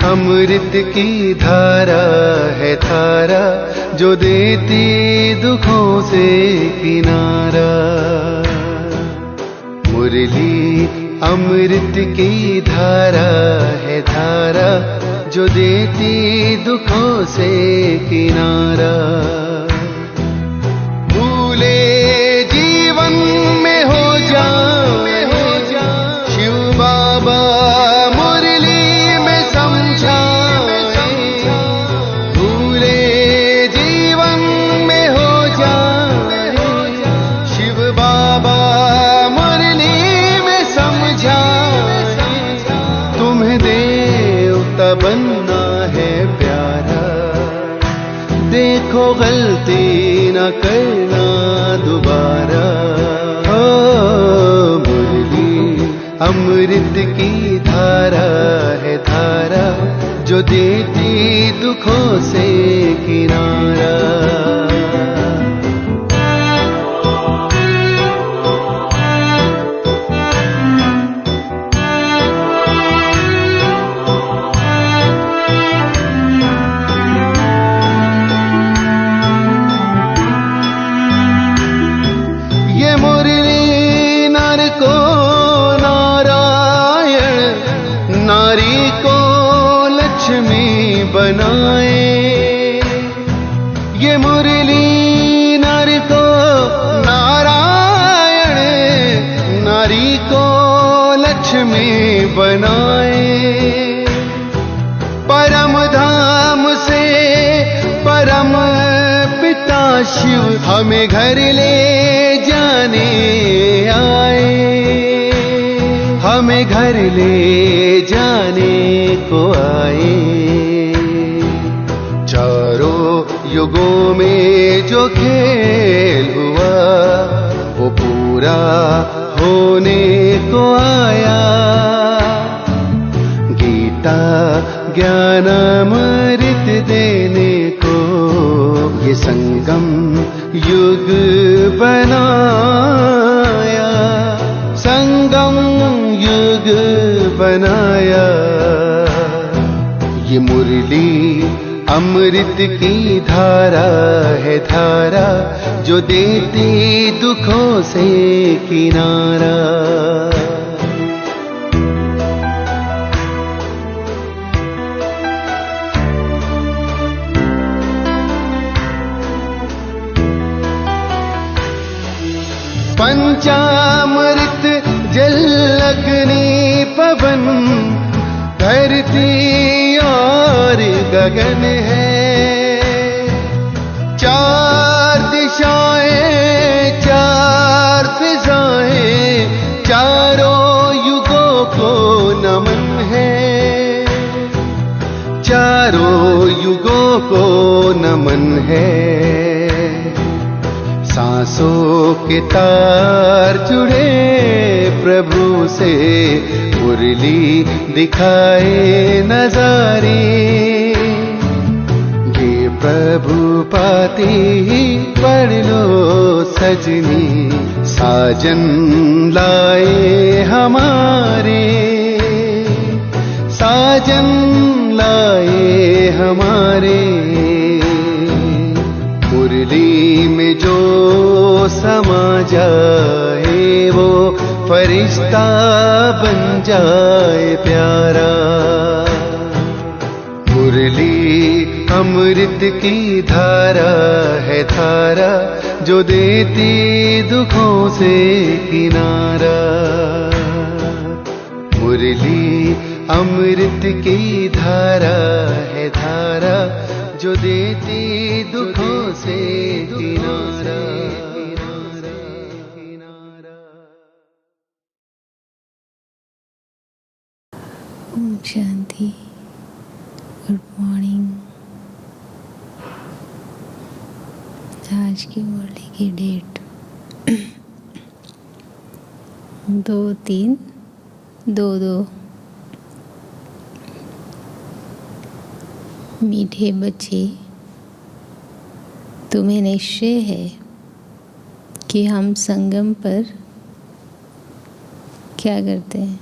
अमृत की धारा है धारा जो देती दुखों से किनारा। मुरली अमृत की धारा है धारा जो देती दुखों से किनारा। भूले जीवन में हो जाए शिव बाबा मुरली में समझाए। भूले जीवन में हो जाए शिव बाबा मुरली में समझाए। तुम्हें देवता बनना है प्यारा, देखो गलती न करना दोबारा। ओ मुरली अमृत की धारा है धारा जो देती दुखों से किनारा। नारी को लक्ष्मी बनाए ये मुरली, नारी को नारायण, नारी को लक्ष्मी बनाए। परम धाम से परम पिता शिव हमें घर ले जाने आए। हमें घर ले जाने को आए। चारों युगों में जो खेल हुआ वो पूरा होने को आया। गीता ज्ञान अमृत देने को ये संगम मुरली अमृत की धारा है धारा, जो देती दुखों से किनारा। पंचामृत जल अग्नि पवन, धरती और गगन है। चार दिशाएं चार फिजाएं, चारों युगों को नमन है। चारों युगों को नमन है। सांसों के तार जुड़े प्रभु से, मुरली दिखाए नजारे। ये प्रभु पाते ही पढ़ लो सजनी, साजन लाए हमारे। साजन लाए हमारे। मुरली में जो समा जाए, वो फरिश्ता बन जाए प्यारा। मुरली अमृत की धारा है धारा, जो देती दुखों से किनारा। मुरली अमृत की धारा है धारा, जो देती दुखों से किनारा। ओम शांति। Good morning. आज की मुरली की डेट 2/3/22। मीठे बच्चे, तुम्हें निश्चय है कि हम संगम पर क्या करते हैं?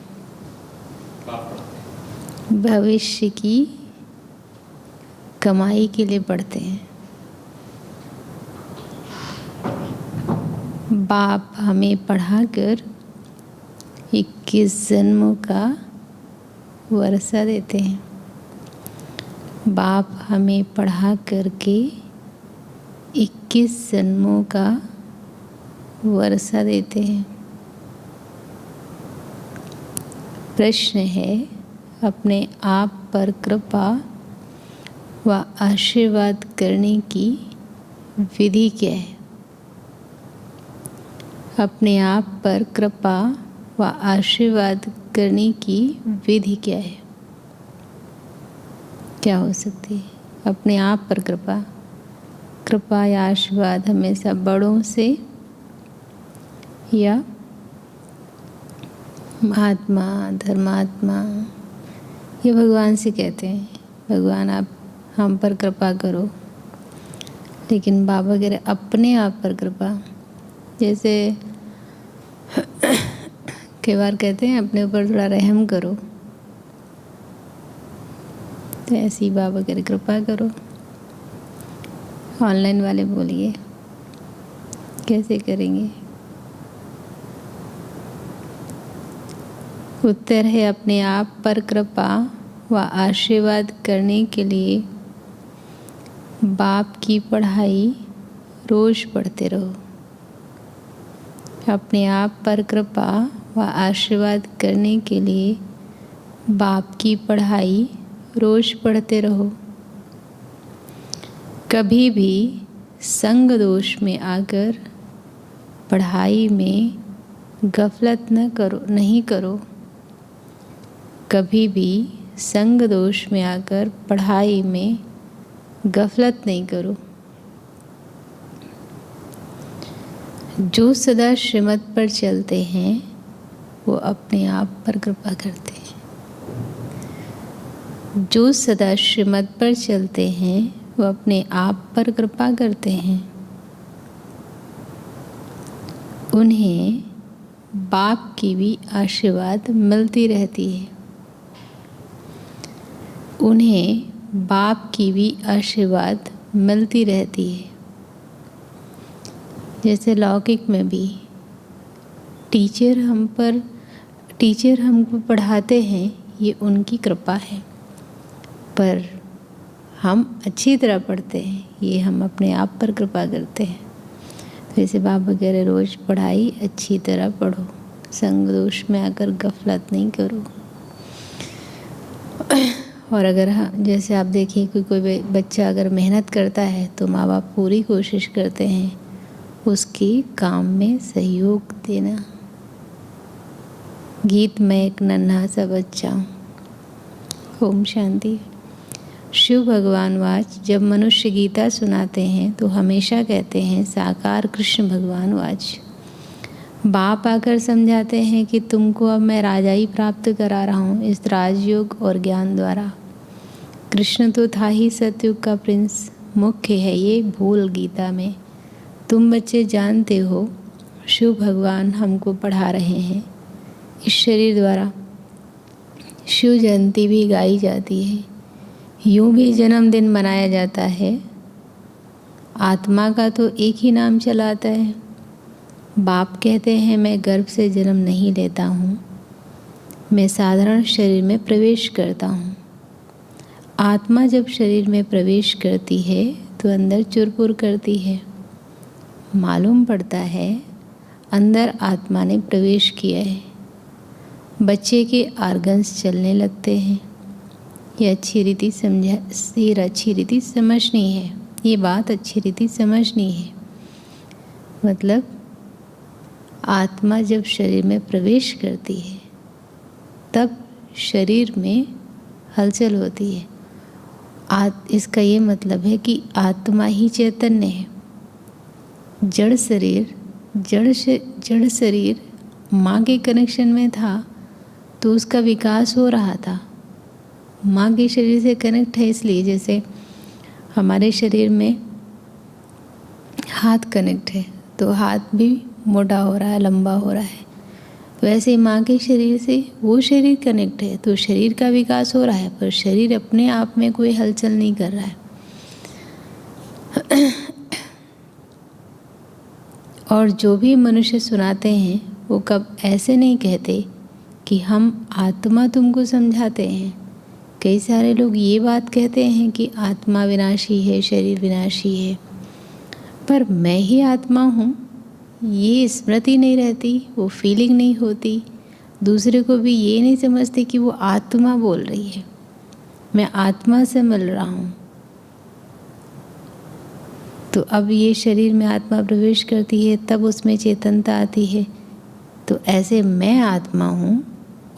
भविष्य की कमाई के लिए पढ़ते हैं। बाप हमें पढ़ाकर 21 जन्मों का वर्षा देते हैं। बाप हमें पढ़ा करके 21 जन्मों का वर्षा देते हैं। प्रश्न है, अपने आप पर कृपा व आशीर्वाद करने की विधि क्या है? अपने आप पर कृपा व आशीर्वाद करने की विधि क्या है? क्या हो सकती है? अपने आप पर कृपा या आशीर्वाद हमेशा बड़ों से या महात्मा धर्मात्मा ये भगवान से कहते हैं, भगवान आप हम पर कृपा करो। लेकिन बाबा कह रहे अपने आप पर कृपा। जैसे कई बार कहते हैं अपने ऊपर थोड़ा रहम करो, तो ऐसी बाबा कह रहे कृपा करो। ऑनलाइन वाले बोलिए कैसे करेंगे? उत्तर है, अपने आप पर कृपा व आशीर्वाद करने के लिए बाप की पढ़ाई रोज पढ़ते रहो। अपने आप पर कृपा व आशीर्वाद करने के लिए बाप की पढ़ाई रोज पढ़ते रहो। कभी भी संग दोष में आकर पढ़ाई में गफलत नहीं करो। कभी भी संग दोष में आकर पढ़ाई में गफलत नहीं करो। जो सदा श्रीमत पर चलते हैं वो अपने आप पर कृपा करते हैं। जो सदा श्रीमत पर चलते हैं वो अपने आप पर कृपा करते हैं। उन्हें बाप की भी आशीर्वाद मिलती रहती है। उन्हें बाप की भी आशीर्वाद मिलती रहती है। जैसे लौकिक में भी टीचर हमको पढ़ाते हैं, ये उनकी कृपा है, पर हम अच्छी तरह पढ़ते हैं, ये हम अपने आप पर कृपा करते हैं। तो ऐसे बाप वगैरह रोज़ पढ़ाई अच्छी तरह पढ़ो, संग दोष में आकर गफलत नहीं करो। और अगर जैसे आप देखिए कि कोई बच्चा अगर मेहनत करता है तो माँ बाप पूरी कोशिश करते हैं उसके काम में सहयोग देना। गीत में एक नन्हा सा बच्चा। ओम शांति। शिव भगवान वाच, जब मनुष्य गीता सुनाते हैं तो हमेशा कहते हैं साकार कृष्ण भगवान वाच। बाप आकर समझाते हैं कि तुमको अब मैं राजाई प्राप्त करा रहा हूँ इस राजयोग और ज्ञान द्वारा। कृष्ण तो था ही सतयुग का प्रिंस, मुख्य है ये भूल गीता में। तुम बच्चे जानते हो शिव भगवान हमको पढ़ा रहे हैं इस शरीर द्वारा। शिव जयंती भी गाई जाती है, यूं भी जन्मदिन मनाया जाता है। आत्मा का तो एक ही नाम चलाता है। बाप कहते हैं मैं गर्भ से जन्म नहीं लेता हूँ, मैं साधारण शरीर में प्रवेश करता हूँ। आत्मा जब शरीर में प्रवेश करती है तो अंदर चुरपुर करती है। मालूम पड़ता है अंदर आत्मा ने प्रवेश किया है। बच्चे के आर्गन्स चलने लगते हैं। ये अच्छी रीति समझनी है। ये बात अच्छी रीति समझनी है। मतलब आत्मा जब शरीर में प्रवेश करती है तब शरीर में हलचल होती है। इसका ये मतलब है कि आत्मा ही चैतन्य है। जड़ शरीर माँ के कनेक्शन में था तो उसका विकास हो रहा था। माँ के शरीर से कनेक्ट है, इसलिए जैसे हमारे शरीर में हाथ कनेक्ट है तो हाथ भी मोटा हो रहा है, लंबा हो रहा है। वैसे माँ के शरीर से वो शरीर कनेक्ट है तो शरीर का विकास हो रहा है, पर शरीर अपने आप में कोई हलचल नहीं कर रहा है। और जो भी मनुष्य सुनाते हैं वो कब ऐसे नहीं कहते कि हम आत्मा तुमको समझाते हैं। कई सारे लोग ये बात कहते हैं कि आत्मा विनाशी है, शरीर विनाशी है, पर मैं ही आत्मा हूँ ये स्मृति नहीं रहती, वो फीलिंग नहीं होती। दूसरे को भी ये नहीं समझते कि वो आत्मा बोल रही है, मैं आत्मा से मिल रहा हूँ। तो अब ये शरीर में आत्मा प्रवेश करती है तब उसमें चेतनता आती है। तो ऐसे मैं आत्मा हूँ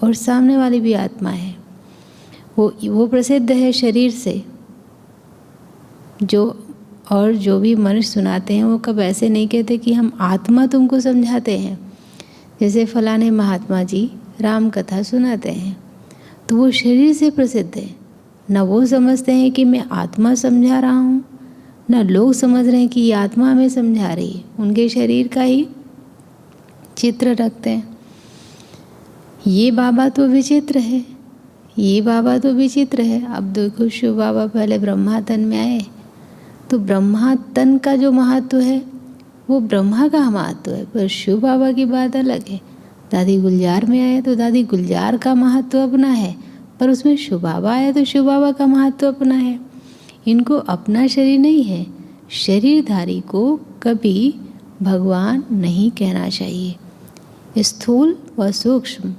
और सामने वाली भी आत्मा है। वो प्रसिद्ध है शरीर से। जो भी मनुष्य सुनाते हैं वो कब ऐसे नहीं कहते कि हम आत्मा तुमको समझाते हैं। जैसे फलाने महात्मा जी राम कथा सुनाते हैं तो वो शरीर से प्रसिद्ध है। न वो समझते हैं कि मैं आत्मा समझा रहा हूँ, न लोग समझ रहे हैं कि ये आत्मा हमें समझा रही है। उनके शरीर का ही चित्र रखते हैं। ये बाबा तो विचित्र है, ये बाबा तो विचित्र है। अब देखो शिव बाबा पहले ब्रह्मा तन में आए तो ब्रह्मा तन का जो महत्व है वो ब्रह्मा का महत्व है, पर शिव बाबा की बात अलग है। दादी गुलजार में आए तो दादी गुलजार का महत्व अपना है, पर उसमें शिव बाबा आए तो शिव बाबा का महत्व अपना है। इनको अपना शरीर नहीं है। शरीरधारी को कभी भगवान नहीं कहना चाहिए, स्थूल व सूक्ष्म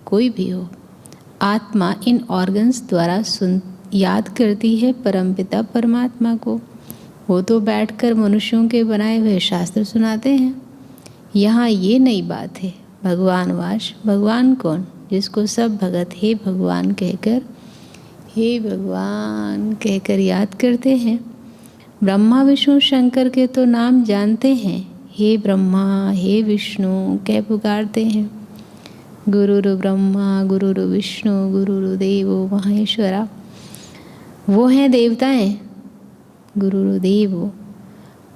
कोई भी हो। आत्मा इन ऑर्गन्स द्वारा याद करती है परमपिता परमात्मा को। वो तो बैठकर मनुष्यों के बनाए हुए शास्त्र सुनाते हैं। यहाँ ये नई बात है। भगवान वाश, भगवान कौन? जिसको सब भगत हे भगवान कहकर याद करते हैं। ब्रह्मा विष्णु शंकर के तो नाम जानते हैं। हे ब्रह्मा हे विष्णु कह पुकारते हैं। गुरुरु ब्रह्मा गुरुरु विष्णु गुरुरु देवो महेश्वरा। वो हैं देवताएं, गुरुरु देवो।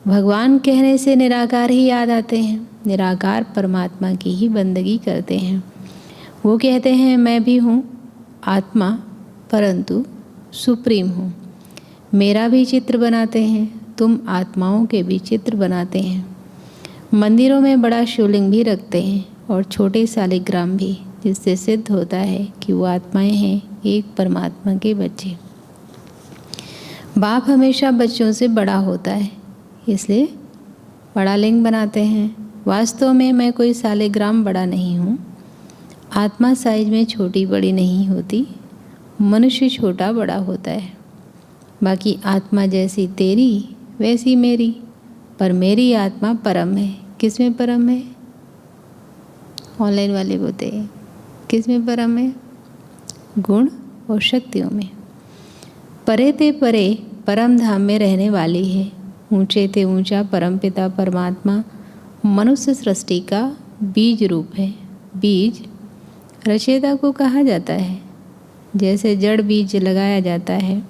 भगवान कहने से निराकार ही याद आते हैं। निराकार परमात्मा की ही बंदगी करते हैं। वो कहते हैं मैं भी हूँ आत्मा, परंतु सुप्रीम हूँ। मेरा भी चित्र बनाते हैं, तुम आत्माओं के भी चित्र बनाते हैं। मंदिरों में बड़ा शिवलिंग भी रखते हैं और छोटे शालिग्राम भी, जिससे सिद्ध होता है कि वो आत्माएं हैं एक परमात्मा के बच्चे। बाप हमेशा बच्चों से बड़ा होता है, इसलिए बड़ा लिंग बनाते हैं। वास्तव में मैं कोई शालिग्राम बड़ा नहीं हूँ। आत्मा साइज में छोटी बड़ी नहीं होती, मनुष्य छोटा बड़ा होता है। बाकी आत्मा जैसी तेरी वैसी मेरी, पर मेरी आत्मा परम है। किस में परम है? ऑनलाइन वाले बोलते हैं किस में परम है? गुण और शक्तियों में। परे ते परे परम धाम में रहने वाली है। ऊंचे ते ऊंचा परमपिता परमात्मा मनुष्य सृष्टि का बीज रूप है। बीज रचयिता को कहा जाता है। जैसे जड़ बीज लगाया जाता है,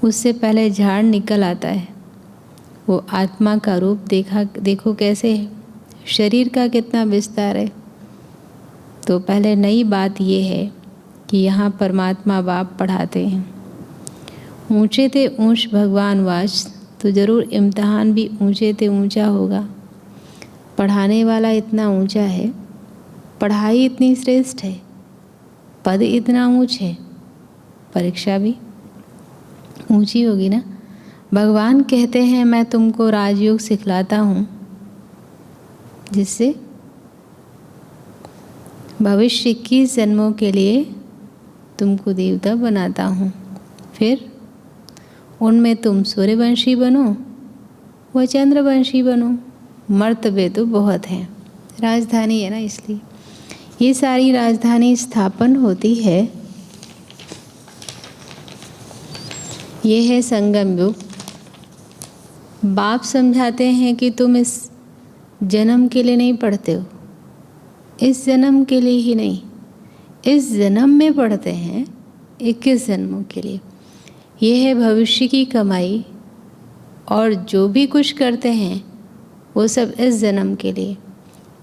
उससे पहले झाड़ निकल आता है। वो आत्मा का रूप देखो कैसे है, शरीर का कितना विस्तार है। तो पहले नई बात ये है कि यहाँ परमात्मा बाप पढ़ाते हैं। ऊंचे ते ऊंच भगवान वाच, तो ज़रूर इम्तहान भी ऊंचे ते ऊंचा होगा। पढ़ाने वाला इतना ऊंचा है, पढ़ाई इतनी श्रेष्ठ है, पद इतना ऊंच है, परीक्षा भी ऊंची होगी ना। भगवान कहते हैं मैं तुमको राजयोग सिखलाता हूँ, जिससे भविष्य 21 जन्मों के लिए तुमको देवता बनाता हूँ। फिर उनमें तुम सूर्यवंशी बनो व चंद्रवंशी बनो। मर्तबे तो बहुत हैं, राजधानी है ना, इसलिए ये सारी राजधानी स्थापन होती है। ये है संगम युग। बाप समझाते हैं कि तुम इस जन्म के लिए नहीं पढ़ते हो, इस जन्म के लिए ही नहीं, इस जन्म में पढ़ते हैं 21 जन्मों के लिए। ये है भविष्य की कमाई, और जो भी कुछ करते हैं वो सब इस जन्म के लिए।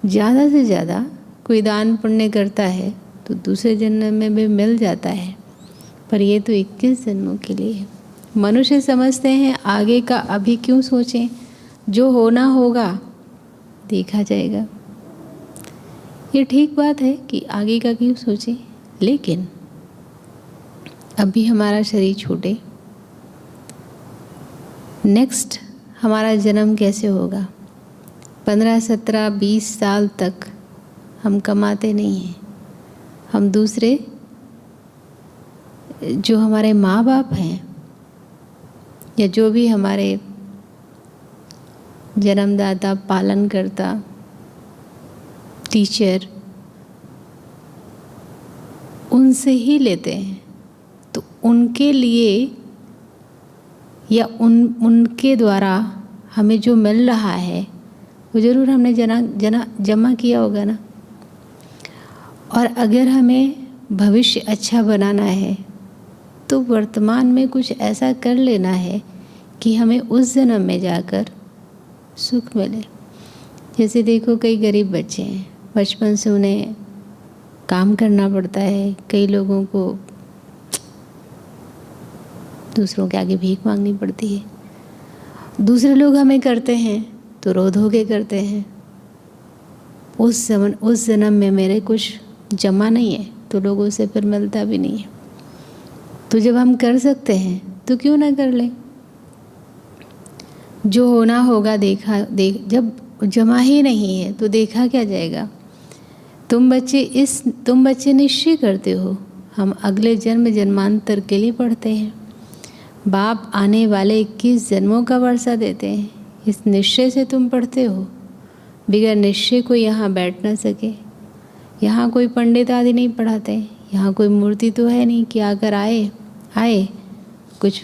ज़्यादा से ज़्यादा कोई दान पुण्य करता है तो दूसरे जन्म में भी मिल जाता है, पर ये तो 21 जन्मों के लिए है। मनुष्य समझते हैं आगे का अभी क्यों सोचें, जो होना होगा देखा जाएगा। ये ठीक बात है कि आगे का क्यों सोचें, लेकिन अभी हमारा शरीर छूटे, नेक्स्ट हमारा जन्म कैसे होगा? 15, 17, 20 साल तक हम कमाते नहीं हैं। हम दूसरे जो हमारे माँ बाप हैं या जो भी हमारे जन्मदाता, पालनकर्ता, टीचर, उनसे ही लेते हैं। तो उनके लिए या उनके द्वारा हमें जो मिल रहा है वो ज़रूर हमने जमा किया होगा ना। और अगर हमें भविष्य अच्छा बनाना है तो वर्तमान में कुछ ऐसा कर लेना है कि हमें उस जन्म में जाकर सुख मिले। जैसे देखो कई गरीब बच्चे हैं, बचपन से उन्हें काम करना पड़ता है। कई लोगों को दूसरों के आगे भीख मांगनी पड़ती है। दूसरे लोग हमें करते हैं तो रो धो के करते हैं। उस जन्म में मेरे कुछ जमा नहीं है तो लोगों से फिर मिलता भी नहीं है। तो जब हम कर सकते हैं तो क्यों ना कर लें। जो होना होगा जब जमा ही नहीं है तो देखा क्या जाएगा। तुम बच्चे निश्चय करते हो हम अगले जन्मांतर के लिए पढ़ते हैं। बाप आने वाले 21 जन्मों का वर्षा देते हैं। इस निश्चय से तुम पढ़ते हो। बिगैर निश्चय को यहाँ बैठ न सके। यहाँ कोई पंडित आदि नहीं पढ़ाते। यहाँ कोई मूर्ति तो है नहीं कि आकर आए कुछ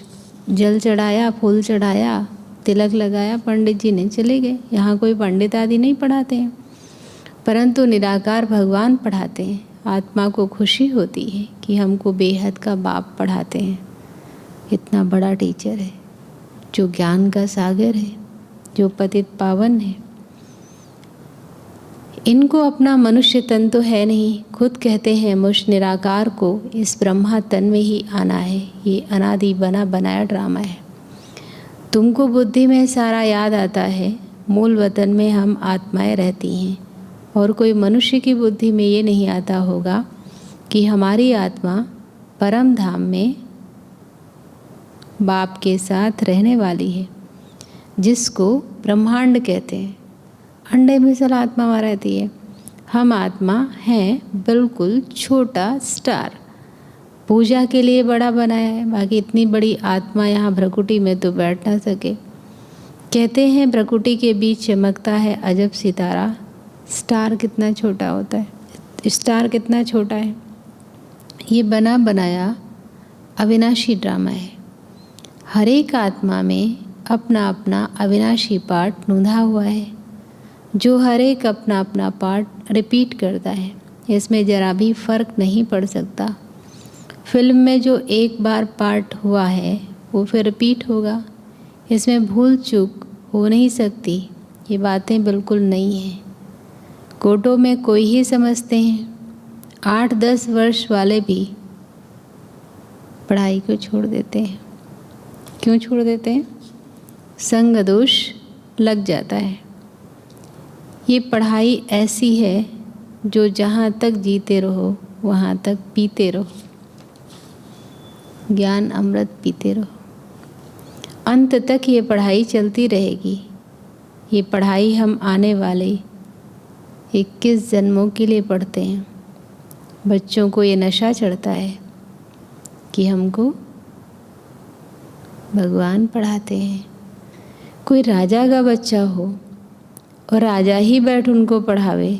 जल चढ़ाया, फूल चढ़ाया, तिलक लगाया, पंडित जी ने चले गए। यहाँ कोई पंडित आदि नहीं पढ़ाते हैं, परंतु निराकार भगवान पढ़ाते हैं। आत्मा को खुशी होती है कि हमको बेहद का बाप पढ़ाते हैं। इतना बड़ा टीचर है जो ज्ञान का सागर है, जो पतित पावन है। इनको अपना मनुष्य तन तो है नहीं, खुद कहते हैं मुझ निराकार को इस ब्रह्मा तन में ही आना है। ये अनादि बना बनाया ड्रामा है। तुमको बुद्धि में सारा याद आता है, मूल वतन में हम आत्माएं रहती हैं। और कोई मनुष्य की बुद्धि में ये नहीं आता होगा कि हमारी आत्मा परम धाम में बाप के साथ रहने वाली है, जिसको ब्रह्मांड कहते हैं। अंडे में सल आत्मा वहाँ रहती है। हम आत्मा हैं बिल्कुल छोटा स्टार, पूजा के लिए बड़ा बनाया है। बाकी इतनी बड़ी आत्मा यहाँ भ्रकुटी में तो बैठ ना सके। कहते हैं भ्रकुटी के बीच चमकता है अजब सितारा। स्टार कितना छोटा होता है, स्टार कितना छोटा है। ये बना बनाया अविनाशी ड्रामा है। हर एक आत्मा में अपना अपना अविनाशी पार्ट नूंधा हुआ है, जो हर एक अपना अपना पार्ट रिपीट करता है। इसमें ज़रा भी फ़र्क नहीं पड़ सकता। फिल्म में जो एक बार पार्ट हुआ है वो फिर रिपीट होगा। इसमें भूल चूक हो नहीं सकती। ये बातें बिल्कुल नहीं हैं। कोटों में कोई ही समझते हैं। 8-10 वर्ष वाले भी पढ़ाई को छोड़ देते हैं। क्यों छोड़ देते हैं? संग दोष लग जाता है। ये पढ़ाई ऐसी है जो जहाँ तक जीते रहो वहाँ तक पीते रहो, ज्ञान अमृत पीते रहो। अंत तक ये पढ़ाई चलती रहेगी। ये पढ़ाई हम आने वाले 21 जन्मों के लिए पढ़ते हैं। बच्चों को ये नशा चढ़ता है कि हमको भगवान पढ़ाते हैं। कोई राजा का बच्चा हो और राजा ही बैठ उनको पढ़ावे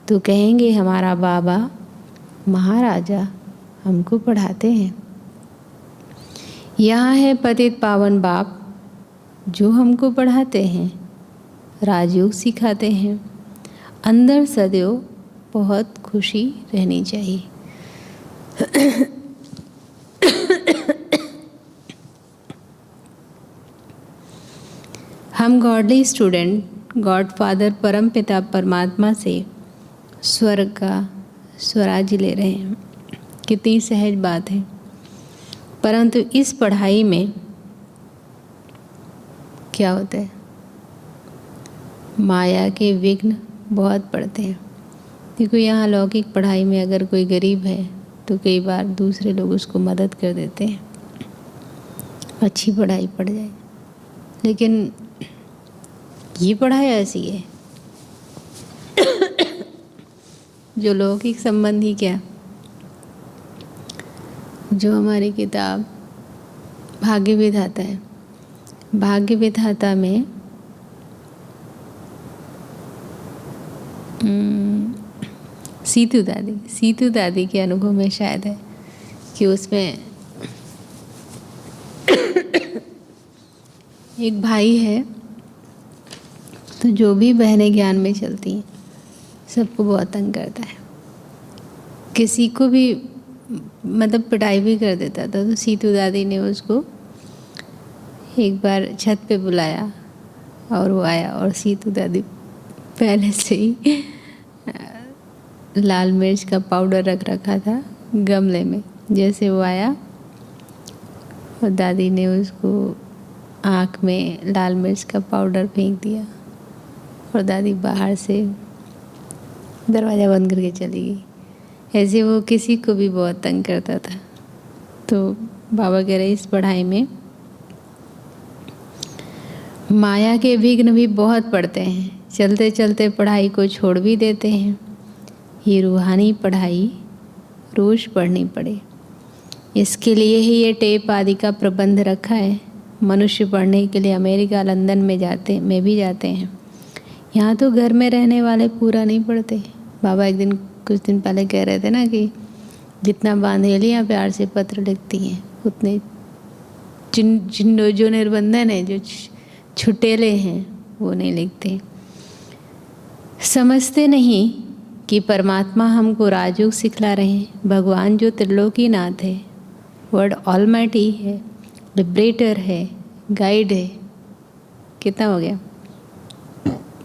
तो कहेंगे हमारा बाबा महाराजा हमको पढ़ाते हैं। यहाँ है पतित पावन बाप जो हमको पढ़ाते हैं, राजयोग सिखाते हैं। अंदर सदैव बहुत खुशी रहनी चाहिए। हम गॉडली स्टूडेंट गॉड फादर परम पिता परमात्मा से स्वर्ग का स्वराज्य ले रहे हैं। कितनी सहज बात है। परंतु इस पढ़ाई में क्या होता है? माया के विघ्न बहुत पड़ते हैं। देखो यहाँ लौकिक पढ़ाई में अगर कोई गरीब है तो कई बार दूसरे लोग उसको मदद कर देते हैं, अच्छी पढ़ाई पढ़ जाए। लेकिन ये पढ़ाई ऐसी है जो लौकिक संबंधी क्या, जो हमारी किताब भाग्य विधाता है, भाग्य विधाता में सीतू दादी के अनुभव में शायद है कि उसमें एक भाई है तो जो भी बहनें ज्ञान में चलती हैं सबको बहुत तंग करता है। किसी को भी मतलब पिटाई भी कर देता था। तो सीतू दादी ने उसको एक बार छत पे बुलाया और वो आया और सीतू दादी पहले से ही लाल मिर्च का पाउडर रख रखा था गमले में। जैसे वो आया और दादी ने उसको आँख में लाल मिर्च का पाउडर फेंक दिया और दादी बाहर से दरवाज़ा बंद करके चली गई। ऐसे वो किसी को भी बहुत तंग करता था। तो बाबा कह रहे इस पढ़ाई में माया के विघ्न भी बहुत पड़ते हैं। चलते चलते पढ़ाई को छोड़ भी देते हैं। ये रूहानी पढ़ाई रोज़ पढ़नी पड़े, इसके लिए ही ये टेप आदि का प्रबंध रखा है। मनुष्य पढ़ने के लिए अमेरिका लंदन में भी जाते हैं। यहाँ तो घर में रहने वाले पूरा नहीं पढ़ते। बाबा कुछ दिन पहले कह रहे थे ना कि जितना बांधेलियाँ प्यार से पत्र लिखती हैं उतने जो निर्बंधन है, जो छुटेले हैं वो नहीं लिखते। समझते नहीं कि परमात्मा हमको राजयोग सिखला रहे हैं। भगवान जो त्रिलोकी नाथ है, वर्ड ऑलमाइटी है, लिबरेटर है, गाइड है। कितना हो गया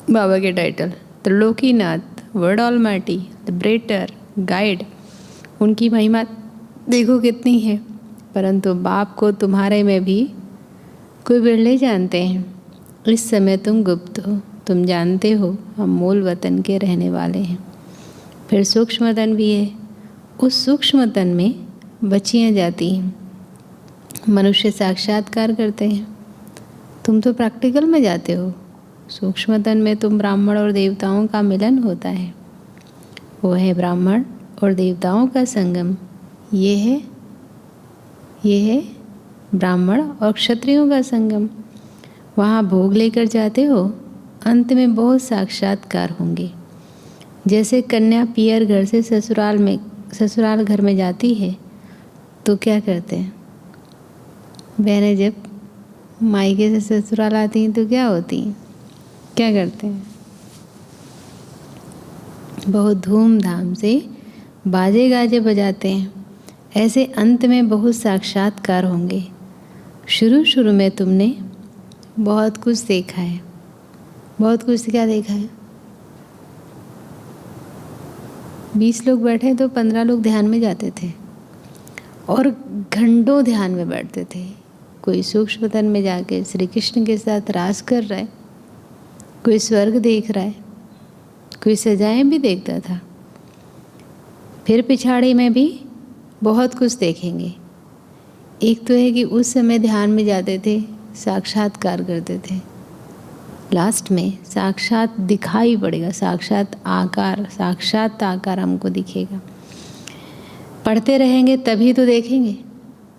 बाबा के title? Trilokinath, word almighty, liberator, guide, उनकी महिमा देखो कितनी है। परंतु बाप को तुम्हारे में भी कोई बिरले जानते हैं। इस समय तुम गुप्त हो, तुम जानते हो हम मूल वतन के रहने वाले हैं। फिर सूक्ष्म तन भी है, उस सूक्ष्म तन में बच्चियाँ जाती हैं, मनुष्य साक्षात्कार करते हैं। तुम तो प्रैक्टिकल में जाते हो, सूक्ष्म तन में तुम ब्राह्मण और देवताओं का मिलन होता है। वो है ब्राह्मण और देवताओं का संगम। ये है ब्राह्मण और क्षत्रियों का संगम। वहाँ भोग लेकर जाते हो, अंत में बहुत साक्षात्कार होंगे। जैसे कन्या पियर घर से ससुराल घर में जाती है तो क्या करते हैं? बहनें जब मायके से ससुराल आती हैं तो क्या होती हैं, क्या करते हैं? बहुत धूमधाम से बाजे गाजे बजाते हैं। ऐसे अंत में बहुत साक्षात्कार होंगे। शुरू में तुमने बहुत कुछ देखा है। बहुत कुछ क्या देखा है? 20 लोग बैठे तो 15 लोग ध्यान में जाते थे और घंटों ध्यान में बैठते थे। कोई सूक्ष्म तन में जाके श्री कृष्ण के साथ रास कर रहा है, कोई स्वर्ग देख रहा है, कोई सजाएं भी देखता था। फिर पिछाड़ी में भी बहुत कुछ देखेंगे। एक तो है कि उस समय ध्यान में जाते थे, साक्षात्कार करते थे। लास्ट में साक्षात दिखाई पड़ेगा, साक्षात आकार हमको दिखेगा। पढ़ते रहेंगे तभी तो देखेंगे,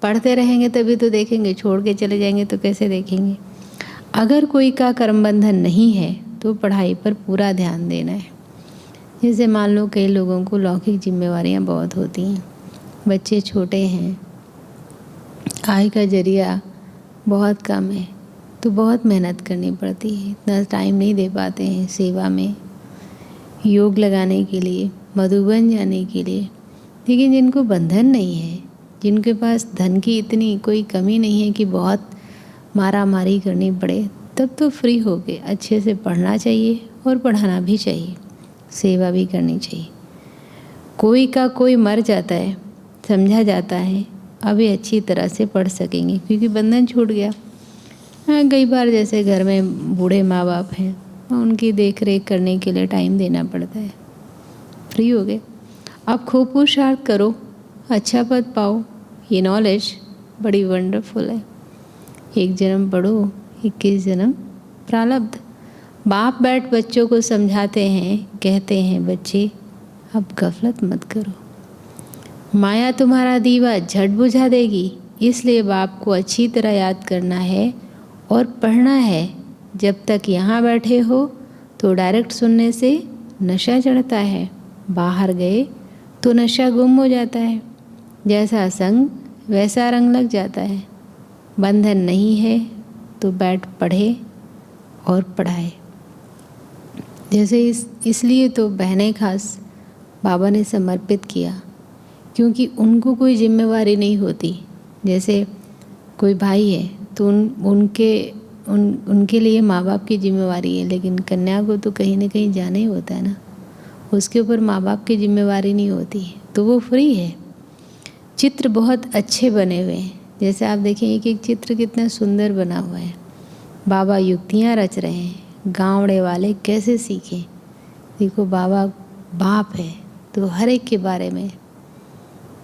पढ़ते रहेंगे तभी तो देखेंगे। छोड़ के चले जाएंगे तो कैसे देखेंगे? अगर कोई का कर्म बंधन नहीं है तो पढ़ाई पर पूरा ध्यान देना है। जैसे मान लो कई लोगों को लौकिक जिम्मेवारियां बहुत होती हैं, बच्चे छोटे हैं, आय का जरिया बहुत कम है, तो बहुत मेहनत करनी पड़ती है। इतना टाइम नहीं दे पाते हैं सेवा में, योग लगाने के लिए, मधुबन जाने के लिए। लेकिन जिनको बंधन नहीं है, जिनके पास धन की इतनी कोई कमी नहीं है कि बहुत मारा मारी करनी पड़े, तब तो फ्री होके अच्छे से पढ़ना चाहिए और पढ़ाना भी चाहिए, सेवा भी करनी चाहिए। कोई का कोई मर जाता है, समझा जाता है, अभी अच्छी तरह से पढ़ सकेंगे क्योंकि बंधन छूट गया। हाँ, कई बार जैसे घर में बूढ़े माँ बाप हैं, उनकी देख रेख करने के लिए टाइम देना पड़ता है। फ्री हो गए, अब खूब पुरुषार्थ करो, अच्छा पद पाओ। ये नॉलेज बड़ी वंडरफुल है। एक जन्म पढ़ो, 21 जन्म प्रारब्ध। बाप बैठ बच्चों को समझाते हैं, कहते हैं बच्चे अब गफलत मत करो, माया तुम्हारा दीवा झट बुझा देगी। इसलिए बाप को अच्छी तरह याद करना है और पढ़ना है। जब तक यहाँ बैठे हो तो डायरेक्ट सुनने से नशा चढ़ता है, बाहर गए तो नशा गुम हो जाता है। जैसा संग वैसा रंग लग जाता है। बंधन नहीं है तो बैठ पढ़े और पढ़ाए। जैसे इसलिए तो बहनें खास बाबा ने समर्पित किया, क्योंकि उनको कोई जिम्मेवारी नहीं होती। जैसे कोई भाई है तो उनके लिए माँ बाप की जिम्मेवारी है, लेकिन कन्या को तो कहीं ना कहीं जाना ही होता है ना, उसके ऊपर माँ बाप की जिम्मेवारी नहीं होती, तो वो फ्री है। चित्र बहुत अच्छे बने हुए हैं, जैसे आप देखें एक एक चित्र कितना सुंदर बना हुआ है। बाबा युक्तियाँ रच रहे हैं, गाँवड़े वाले कैसे सीखें। देखो बाबा बाप है तो हर एक के बारे में,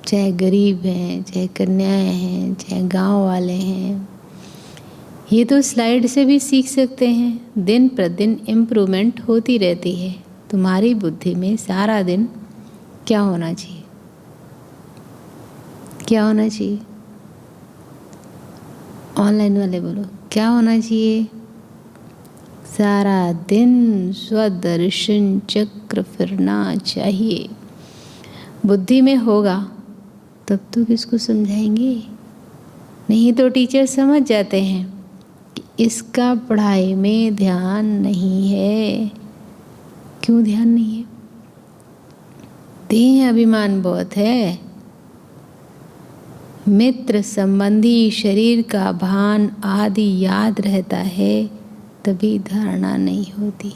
चाहे गरीब हैं, चाहे कन्याएं हैं, चाहे गांव वाले हैं, ये तो स्लाइड से भी सीख सकते हैं। दिन प्रतिदिन इम्प्रूवमेंट होती रहती है। तुम्हारी बुद्धि में सारा दिन क्या होना चाहिए, क्या होना चाहिए? ऑनलाइन वाले बोलो, क्या होना चाहिए? सारा दिन स्वदर्शन चक्र फिरना चाहिए। बुद्धि में होगा तब तो किसको समझाएंगे? नहीं तो टीचर समझ जाते हैं कि इसका पढ़ाई में ध्यान नहीं है। क्यों ध्यान नहीं है? देह अभिमान बहुत है। मित्र संबंधी शरीर का भान आदि याद रहता है, तभी धारणा नहीं होती।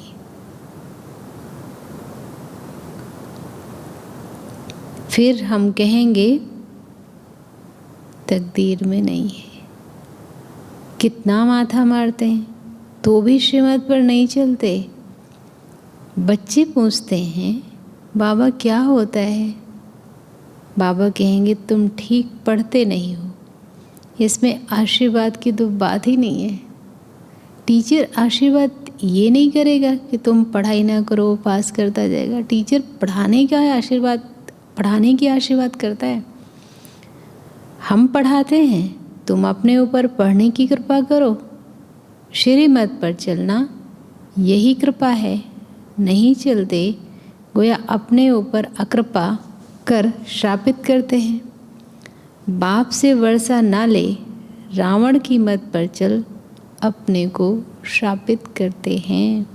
फिर हम कहेंगे तकदीर में नहीं है। कितना माथा मारते हैं तो भी श्रीमत पर नहीं चलते। बच्चे पूछते हैं बाबा क्या होता है? बाबा कहेंगे तुम ठीक पढ़ते नहीं हो। इसमें आशीर्वाद की तो बात ही नहीं है। टीचर आशीर्वाद ये नहीं करेगा कि तुम पढ़ाई ना करो, पास करता जाएगा। टीचर पढ़ाने का आशीर्वाद, पढ़ाने की आशीर्वाद करता है। हम पढ़ाते हैं, तुम अपने ऊपर पढ़ने की कृपा करो। श्रीमत पर चलना यही कृपा है। नहीं चलते गोया अपने ऊपर अकृपा कर शापित करते हैं। बाप से वर्षा ना ले, रावण की मत पर चल, अपने को शापित करते हैं।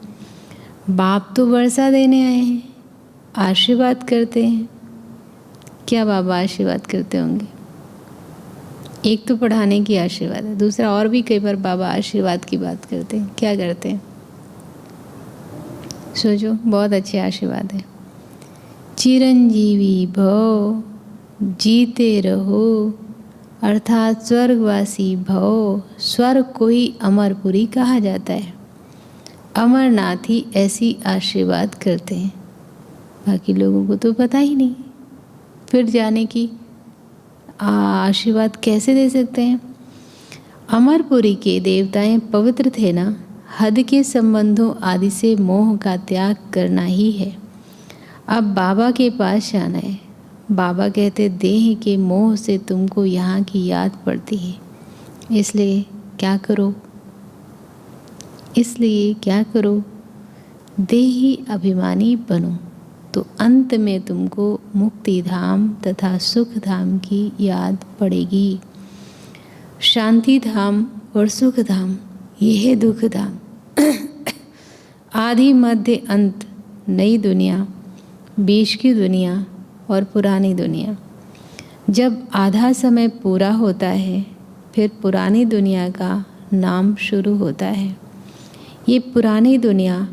बाप तो वर्षा देने आए हैं, आशीर्वाद करते हैं। क्या बाबा आशीर्वाद करते होंगे? एक तो पढ़ाने की आशीर्वाद है, दूसरा और भी कई बार बाबा आशीर्वाद की बात करते हैं। क्या करते हैं? सोचो, बहुत अच्छे आशीर्वाद है। चिरंजीवी भव, जीते रहो, अर्थात स्वर्गवासी भव। स्वर्ग को ही अमरपुरी कहा जाता है। अमरनाथ ही ऐसी आशीर्वाद करते हैं, बाकी लोगों को तो पता ही नहीं। फिर जाने की आशीर्वाद कैसे दे सकते हैं? अमरपुरी के देवताएं पवित्र थे ना। हद के संबंधों आदि से मोह का त्याग करना ही है। अब बाबा के पास जाना है। बाबा कहते देह के मोह से तुमको यहाँ की याद पड़ती है, इसलिए क्या करो? देही अभिमानी बनो, तो अंत में तुमको मुक्ति धाम तथा सुख धाम की याद पड़ेगी। शांति धाम और सुख धाम, यह दुख धाम। आदि मध्य अंत, नई दुनिया, बीच की दुनिया और पुरानी दुनिया। जब आधा समय पूरा होता है, फिर पुरानी दुनिया का नाम शुरू होता है। ये पुरानी दुनिया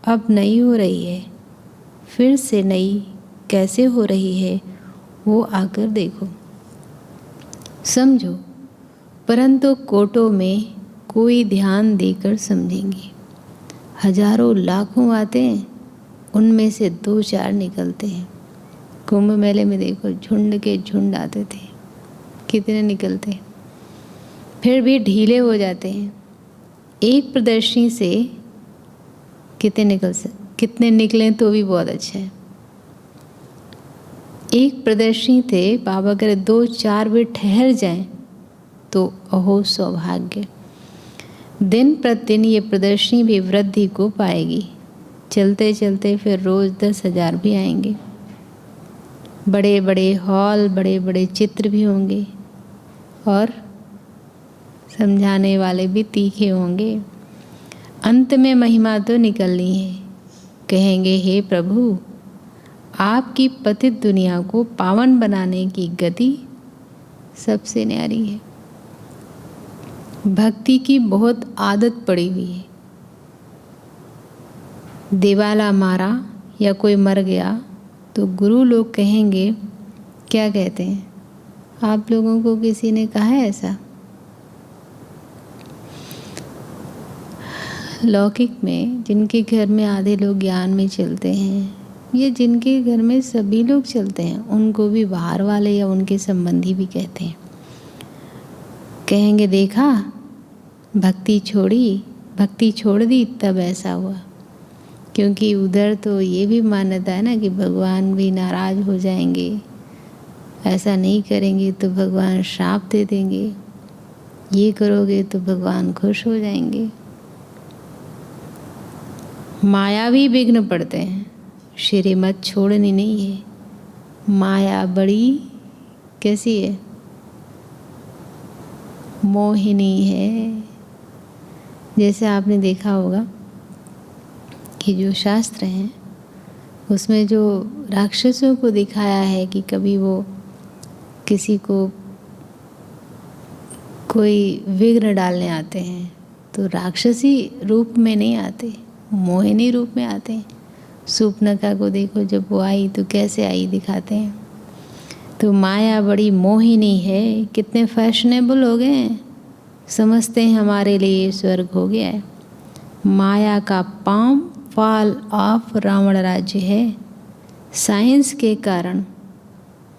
अब नई हो रही है, फिर से नई कैसे हो रही है वो आकर देखो, समझो। परंतु कोटों में कोई ध्यान देकर समझेंगे। हजारों लाखों आते हैं, उनमें से 2-4 निकलते हैं। कुंभ मेले में देखो, झुंड के झुंड आते थे, कितने निकलते, फिर भी ढीले हो जाते हैं। एक प्रदर्शनी से कितने निकलें तो भी बहुत अच्छा है। एक प्रदर्शनी थे, बाबा करे 2-4 भी ठहर जाएं तो अहो सौभाग्य। दिन प्रतिदिन ये प्रदर्शनी भी वृद्धि को पाएगी। चलते चलते फिर रोज़ 10,000 भी आएंगे। बड़े बड़े हॉल, बड़े बड़े चित्र भी होंगे और समझाने वाले भी तीखे होंगे। अंत में महिमा तो निकलनी है। कहेंगे हे प्रभु, आपकी पतित दुनिया को पावन बनाने की गति सबसे न्यारी है। भक्ति की बहुत आदत पड़ी हुई है। दिवाला मारा या कोई मर गया तो गुरु लोग कहेंगे, क्या कहते हैं, आप लोगों को किसी ने कहा है ऐसा? लौकिक में जिनके घर में आधे लोग ज्ञान में चलते हैं, ये जिनके घर में सभी लोग चलते हैं, उनको भी बाहर वाले या उनके संबंधी भी कहते हैं। कहेंगे देखा, भक्ति छोड़ दी तब ऐसा हुआ। क्योंकि उधर तो ये भी मान्यता है ना कि भगवान भी नाराज़ हो जाएंगे, ऐसा नहीं करेंगे तो भगवान श्राप दे देंगे, ये करोगे तो भगवान खुश हो जाएंगे। मायावी विघ्न पड़ते हैं। श्रीमत छोड़नी नहीं है। माया बड़ी कैसी है? मोहिनी है। जैसे आपने देखा होगा कि जो शास्त्र हैं उसमें जो राक्षसों को दिखाया है कि कभी वो किसी को कोई विघ्न डालने आते हैं तो राक्षसी रूप में नहीं आते, मोहिनी रूप में आते हैं। सूर्पनखा को देखो, जब वो आई तो कैसे आई दिखाते हैं। तो माया बड़ी मोहिनी है, कितने फैशनेबल हो गए हैं, समझते हैं हमारे लिए स्वर्ग हो गया है। माया का पाम फॉल ऑफ रावण राज्य है। साइंस के कारण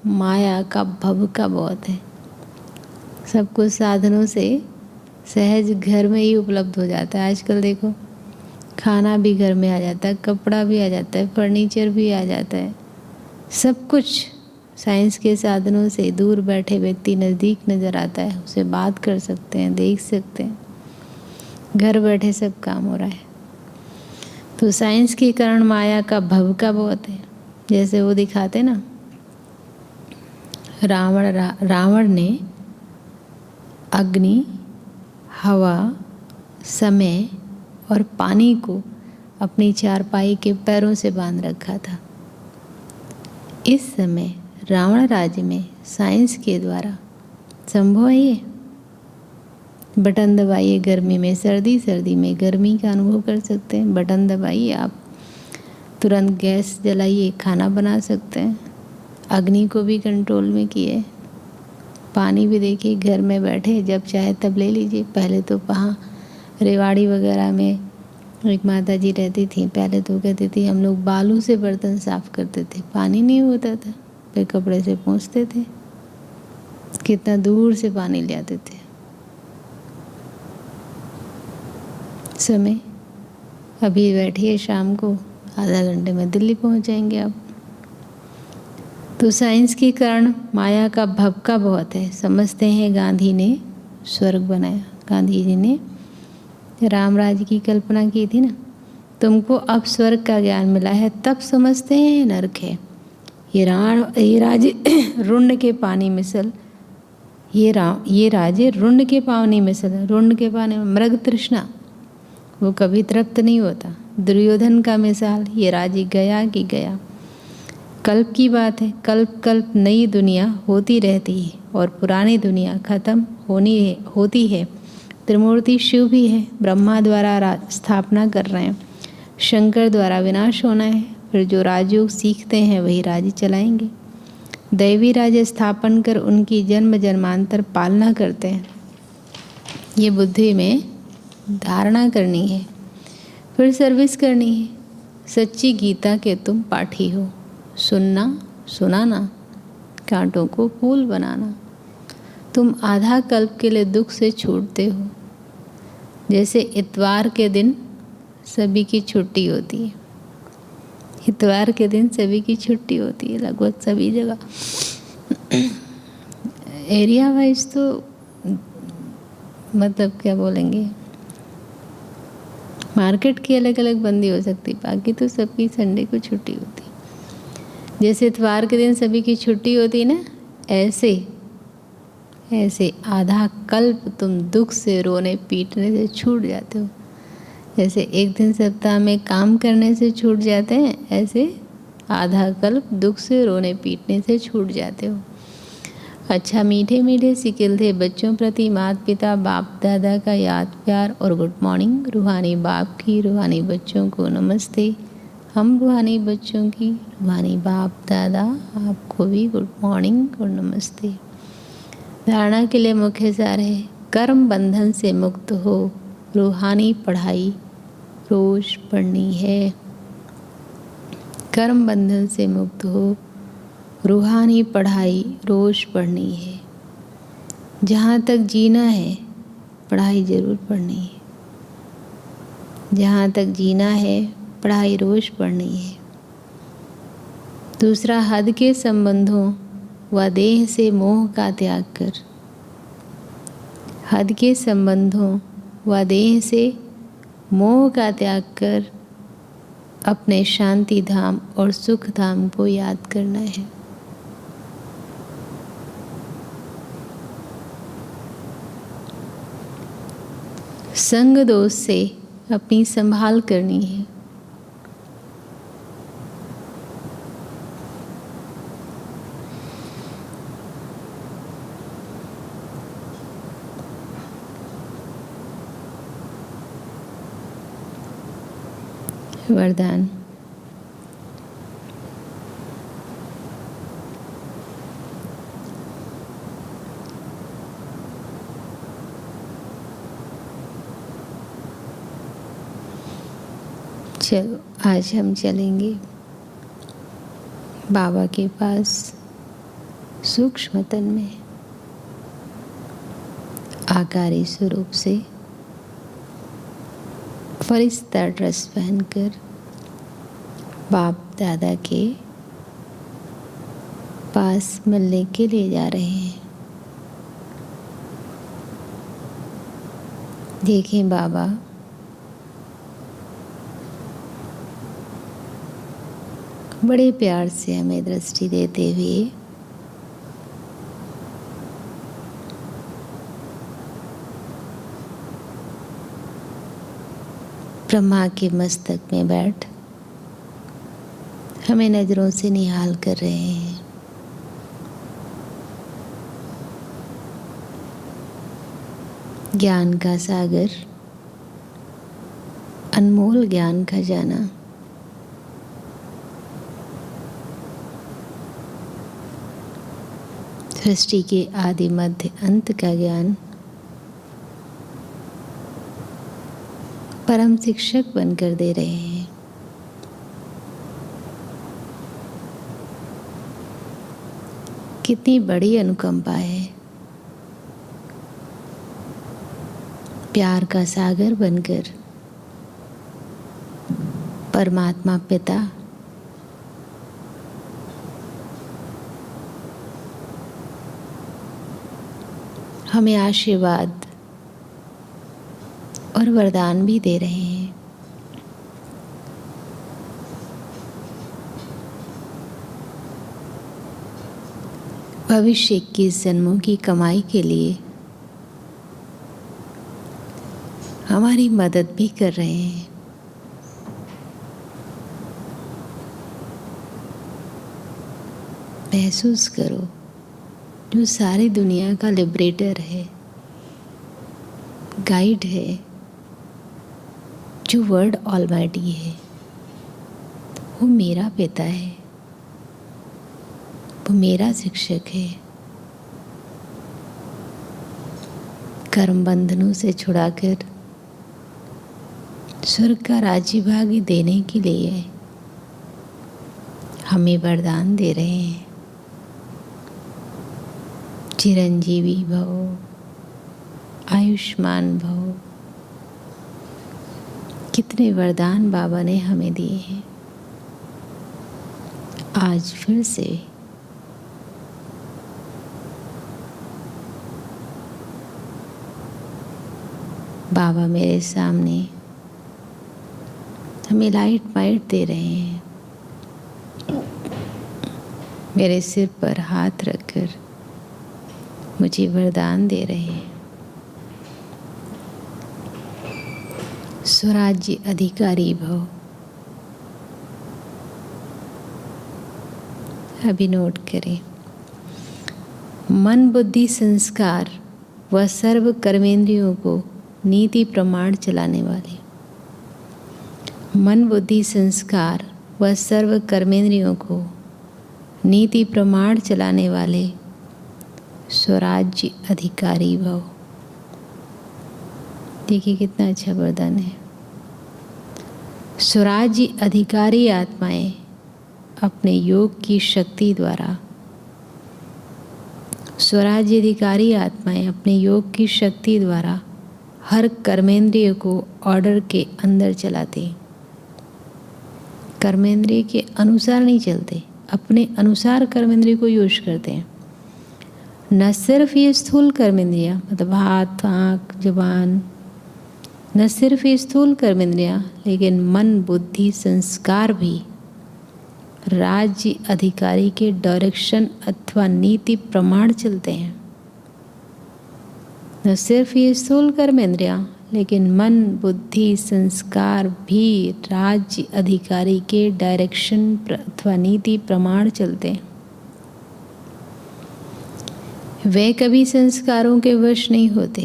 माया का भभका बहुत है। सब कुछ साधनों से सहज घर में ही उपलब्ध हो जाता है। आजकल देखो, खाना भी घर में आ जाता है, कपड़ा भी आ जाता है, फर्नीचर भी आ जाता है, सब कुछ साइंस के साधनों से दूर बैठे व्यक्ति नज़दीक नज़र आता है, उसे बात कर सकते हैं, देख सकते हैं, घर बैठे सब काम हो रहा है। तो साइंस के कारण माया का भभका बहुत है। जैसे वो दिखाते ना, रावण ने अग्नि, हवा, समय और पानी को अपनी चारपाई के पैरों से बांध रखा था। इस समय रावण राज्य में साइंस के द्वारा संभव है ये। बटन दबाइए, गर्मी में सर्दी में गर्मी का अनुभव कर सकते हैं। बटन दबाइए, आप तुरंत गैस जलाइए, खाना बना सकते हैं। अग्नि को भी कंट्रोल में किए। पानी भी देखिए, घर में बैठे जब चाहे तब ले लीजिए। पहले तो वहाँ रेवाड़ी वगैरह में एक माता जी रहती थी, पहले तो कहती थी हम लोग बालू से बर्तन साफ़ करते थे, पानी नहीं होता था, फिर कपड़े से पोंछते थे, कितना दूर से पानी ले आते थे। समय अभी बैठिए, शाम को आधा घंटे में दिल्ली पहुंच जाएंगे आप। तो साइंस के कारण माया का भभका बहुत है। समझते हैं गांधी ने स्वर्ग बनाया, गांधी जी ने राम राज्य की कल्पना की थी ना, तुमको अब स्वर्ग का ज्ञान मिला है, तब समझते हैं नरक है। ये राज्य रुंड के पानी मिसल, ये राज्य रुंड के पानी मिसल, रुंड के पानी में मृग तृष्णा, वो कभी तृप्त नहीं होता। दुर्योधन का मिसाल, ये राज्य गया कि गया। कल्प की बात है, कल्प कल्प नई दुनिया होती रहती है और पुरानी दुनिया खत्म होती है। त्रिमूर्ति शिव भी है, ब्रह्मा द्वारा स्थापना कर रहे हैं, शंकर द्वारा विनाश होना है, फिर जो राजयोग सीखते हैं वही राज्य चलाएंगे। दैवी राज्य स्थापन कर उनकी जन्म जन्मांतर पालना करते हैं। ये बुद्धि में धारणा करनी है, फिर सर्विस करनी है। सच्ची गीता के तुम पाठी हो, सुनना सुनाना, कांटों को फूल बनाना। तुम आधा कल्प के लिए दुख से छूटते हो। जैसे इतवार के दिन सभी की छुट्टी होती है, इतवार के दिन सभी की छुट्टी होती है लगभग सभी जगह। एरिया वाइज तो मतलब क्या बोलेंगे, मार्केट की अलग अलग बंदी हो सकती, बाकी तो सबकी संडे को छुट्टी होती। जैसे इतवार के दिन सभी की छुट्टी होती ना, ऐसे आधा कल्प तुम दुख से रोने पीटने से छूट जाते हो। जैसे एक दिन सप्ताह में काम करने से छूट जाते हैं, ऐसे आधा कल्प दुख से रोने पीटने से छूट जाते हो। अच्छा, मीठे मीठे सिकिल बच्चों प्रति माता पिता बाप दादा का याद प्यार और गुड मॉर्निंग। रूहानी बाप की रूहानी बच्चों को नमस्ते। हम रूहानी बच्चों की रूहानी बाप दादा आपको भी गुड मॉर्निंग और नमस्ते। धारणा के लिए मुख्य सार है, कर्म बंधन से मुक्त हो, रूहानी पढ़ाई रोज पढ़नी है। कर्म बंधन से मुक्त हो, रूहानी पढ़ाई रोज पढ़नी है। जहाँ तक जीना है पढ़ाई ज़रूर पढ़नी है। जहाँ तक जीना है पढ़ाई रोज पढ़नी है। दूसरा, हद के संबंधों व देह से मोह का त्याग कर। हद के संबंधों व देह से मोह का त्याग कर अपने शांति धाम और सुख धाम को याद करना है। संग दोष से अपनी संभाल करनी है। वरदान। चलो आज हम चलेंगे बाबा के पास सूक्ष्म तन में आकारी स्वरूप से फरिश्ता ड्रेस पहनकर बाप दादा के पास मिलने के लिए जा रहे हैं। देखें बाबा बड़े प्यार से हमें दृष्टि देते हुए ब्रह्मा के मस्तक में बैठ हमें नजरों से निहाल कर रहे हैं। ज्ञान का सागर, अनमोल ज्ञान खजाना, सृष्टि के आदि मध्य अंत का ज्ञान परम शिक्षक बनकर दे रहे हैं। कितनी बड़ी अनुकंपा है। प्यार का सागर बनकर परमात्मा पिता हमें आशीर्वाद और वरदान भी दे रहे हैं। भविष्य के जन्मों की कमाई के लिए हमारी मदद भी कर रहे हैं। महसूस करो जो सारी दुनिया का लिबरेटर है, गाइड है, जो वर्ड ऑलमाइटी है, वो मेरा पिता है, वो मेरा शिक्षक है। कर्म बंधनों से छुड़ाकर स्वर्ग का राज्य भागी देने के लिए हमें वरदान दे रहे हैं। चिरंजीवी भव, आयुष्मान भव। कितने वरदान बाबा ने हमें दिए हैं। आज फिर से बाबा मेरे सामने हमें लाइट वाइट दे रहे हैं। मेरे सिर पर हाथ रखकर मुझे वरदान दे रहे हैं। स्वराज्य अधिकारी भव। अभी नोट करें, मन बुद्धि संस्कार व सर्व कर्मेंद्रियों को नीति प्रमाण चलाने वाले। मन बुद्धि संस्कार व सर्व कर्मेंद्रियों को नीति प्रमाण चलाने वाले स्वराज्य अधिकारी भव। देखिए कितना अच्छा वरदान है। स्वराज्य अधिकारी आत्माएं अपने योग की शक्ति द्वारा, स्वराज्य अधिकारी आत्माएं अपने योग की शक्ति द्वारा हर कर्मेंद्रिय को ऑर्डर के अंदर चलाते। कर्मेंद्रिय के अनुसार नहीं चलते, अपने अनुसार कर्मेंद्रिय को यूज करते हैं। न सिर्फ ये स्थूल कर्मेंद्रियाँ मतलब हाथ, आँख, जुबान, न सिर्फ ये स्थूल कर्मेंद्रियाँ लेकिन मन, बुद्धि, संस्कार भी राज्य अधिकारी के डायरेक्शन अथवा नीति प्रमाण चलते हैं। न सिर्फ ये स्थूल कर्मेंद्रियाँ लेकिन मन, बुद्धि, संस्कार भी राज्य अधिकारी के डायरेक्शन अथवा नीति प्रमाण चलते हैं। वे कभी संस्कारों के वश नहीं होते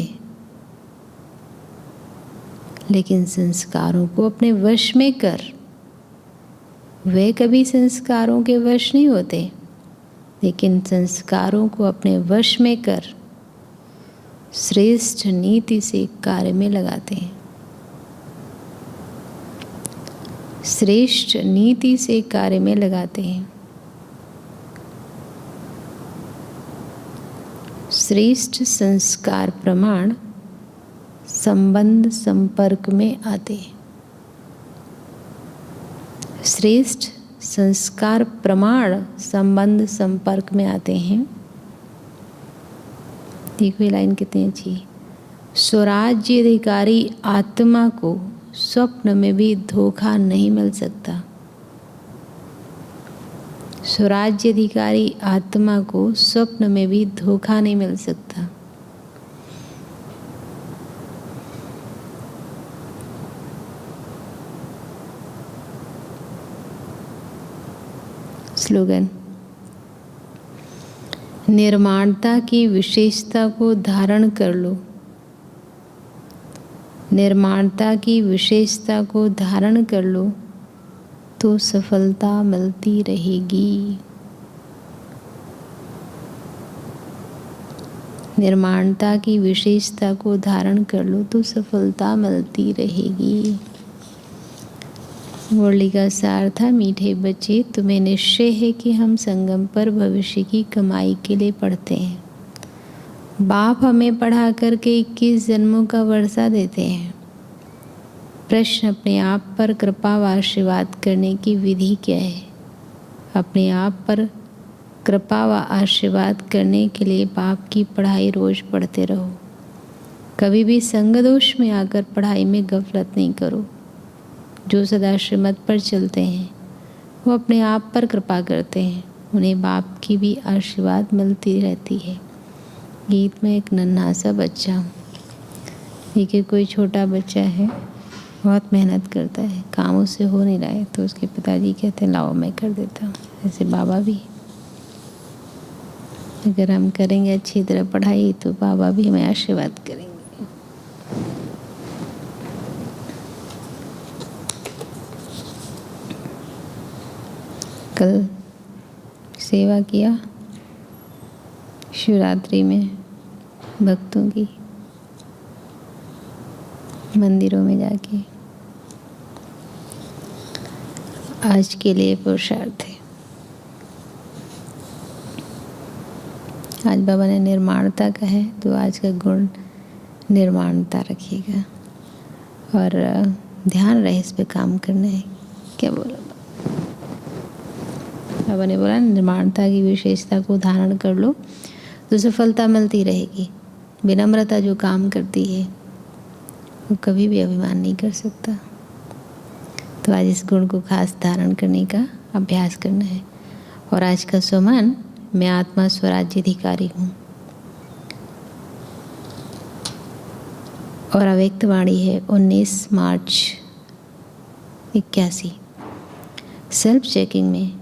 लेकिन संस्कारों को अपने वश में कर। वे कभी संस्कारों के वश नहीं होते लेकिन संस्कारों को अपने वश में कर श्रेष्ठ नीति से कार्य में लगाते हैं। श्रेष्ठ नीति से कार्य में लगाते हैं। श्रेष्ठ संस्कार प्रमाण संबंध संपर्क में आते हैं। श्रेष्ठ संस्कार प्रमाण संबंध संपर्क में आते हैं। देखो ये लाइन कितनी अच्छी है। स्वराज्य अधिकारी आत्मा को स्वप्न में भी धोखा नहीं मिल सकता। स्वराज्य अधिकारी आत्मा को स्वप्न में भी धोखा नहीं मिल सकता। स्लोगन, निर्माणता की विशेषता को धारण कर लो। निर्माणता की विशेषता को धारण कर लो तो सफलता मिलती रहेगी। निर्माणता की विशेषता को धारण कर लो तो सफलता मिलती रहेगी। मुरली का सार था, मीठे बच्चे तुम्हें निश्चय है कि हम संगम पर भविष्य की कमाई के लिए पढ़ते हैं। बाप हमें पढ़ा करके 21 जन्मों का वर्षा देते हैं। प्रश्न, अपने आप पर कृपा व आशीर्वाद करने की विधि क्या है? अपने आप पर कृपा व आशीर्वाद करने के लिए बाप की पढ़ाई रोज पढ़ते रहो। कभी भी संग दोष में आकर पढ़ाई में गफलत नहीं करो। जो सदा श्रीमत पर चलते हैं वो अपने आप पर कृपा करते हैं, उन्हें बाप की भी आशीर्वाद मिलती रहती है। गीत में एक नन्हा सा बच्चा हूँ। देखिए कोई छोटा बच्चा है, बहुत मेहनत करता है, काम उससे हो नहीं रहा है, तो उसके पिताजी कहते हैं लाओ मैं कर देता हूँ। ऐसे बाबा भी, अगर हम करेंगे अच्छी तरह पढ़ाई तो बाबा भी हमें आशीर्वाद करेंगे। कल सेवा किया शिवरात्रि में भक्तों की, मंदिरों में जाके। आज के लिए पुरुषार्थ है। आज बाबा ने निर्माणता का है, तो आज का गुण निर्माणता रखिएगा और ध्यान रहे इस पे काम करना है। क्या बोला बाबा ने? बोला निर्माणता की विशेषता को धारण कर लो तो सफलता मिलती रहेगी। विनम्रता जो काम करती है वो कभी भी अभिमान नहीं कर सकता। तो आज इस गुण को खास धारण करने का अभ्यास करना है। और आज का सुमन, मैं आत्मा स्वराज्य अधिकारी हूँ। और अव्यक्त वाणी है 19 मार्च 81। सेल्फ चेकिंग में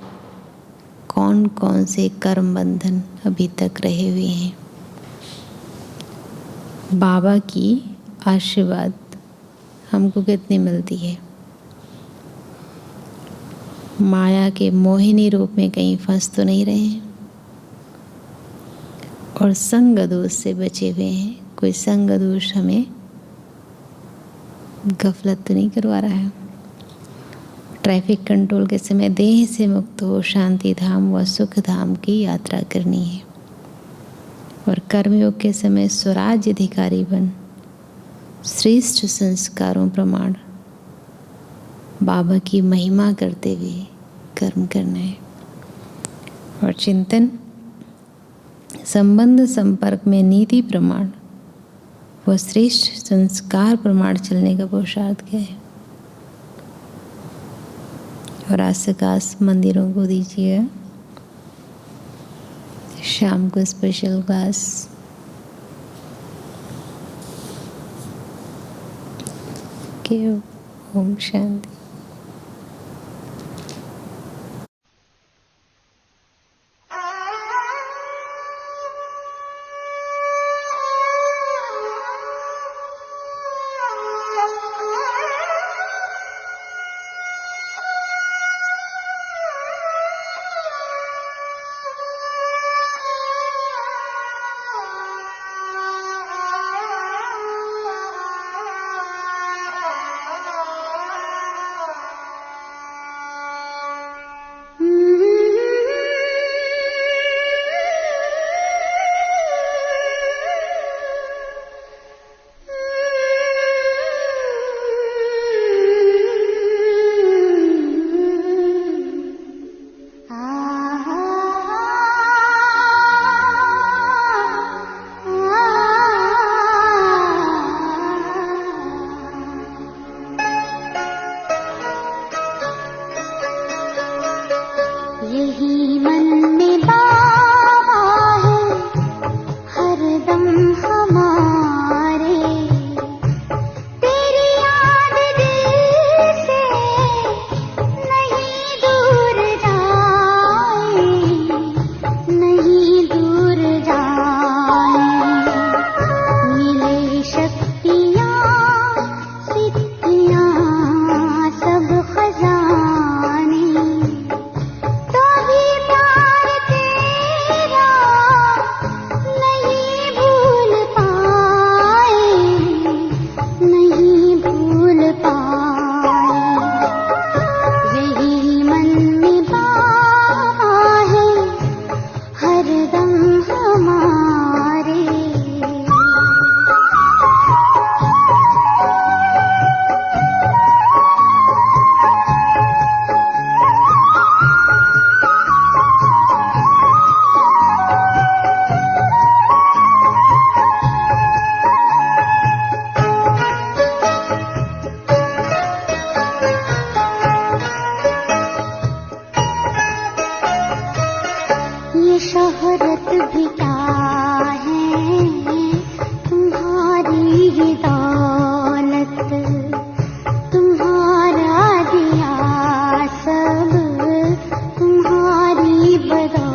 कौन कौन से कर्म बंधन अभी तक रहे हुए हैं। बाबा की आशीर्वाद हमको कितनी मिलती है। माया के मोहिनी रूप में कहीं फंस तो नहीं रहे हैं। और संग दोष से बचे हुए हैं। कोई संग दोष हमें गफलत तो नहीं करवा रहा है। ट्रैफिक कंट्रोल के समय देह से मुक्त हो शांति धाम व सुख धाम की यात्रा करनी है। और कर्मयोग के समय स्वराज्य अधिकारी बन श्रेष्ठ संस्कारों प्रमाण बाबा की महिमा करते हुए कर्म करना है। और चिंतन, संबंध संपर्क में नीति प्रमाण व श्रेष्ठ संस्कार प्रमाण चलने का पुरुषार्थ क्या है। और आस मंदिरों को दीजिए शाम को स्पेशल क्लास। के ओम शांति। यही मन में बाबा है हरदम हमारे, तेरी याद दिल से नहीं दूर जाए, नहीं दूर जाए। मिले शक्तियाँ सिद्धियाँ सब खजाने, तो भी प्यार तेरा नहीं भूल पाए, नहीं भूल पाए। यही मन में बाबा है हरदम हमारे। ये शोहरत भी क्या है, तुम्हारी ही दौलत, तुम्हारा दिया सब तुम्हारी बदौलत।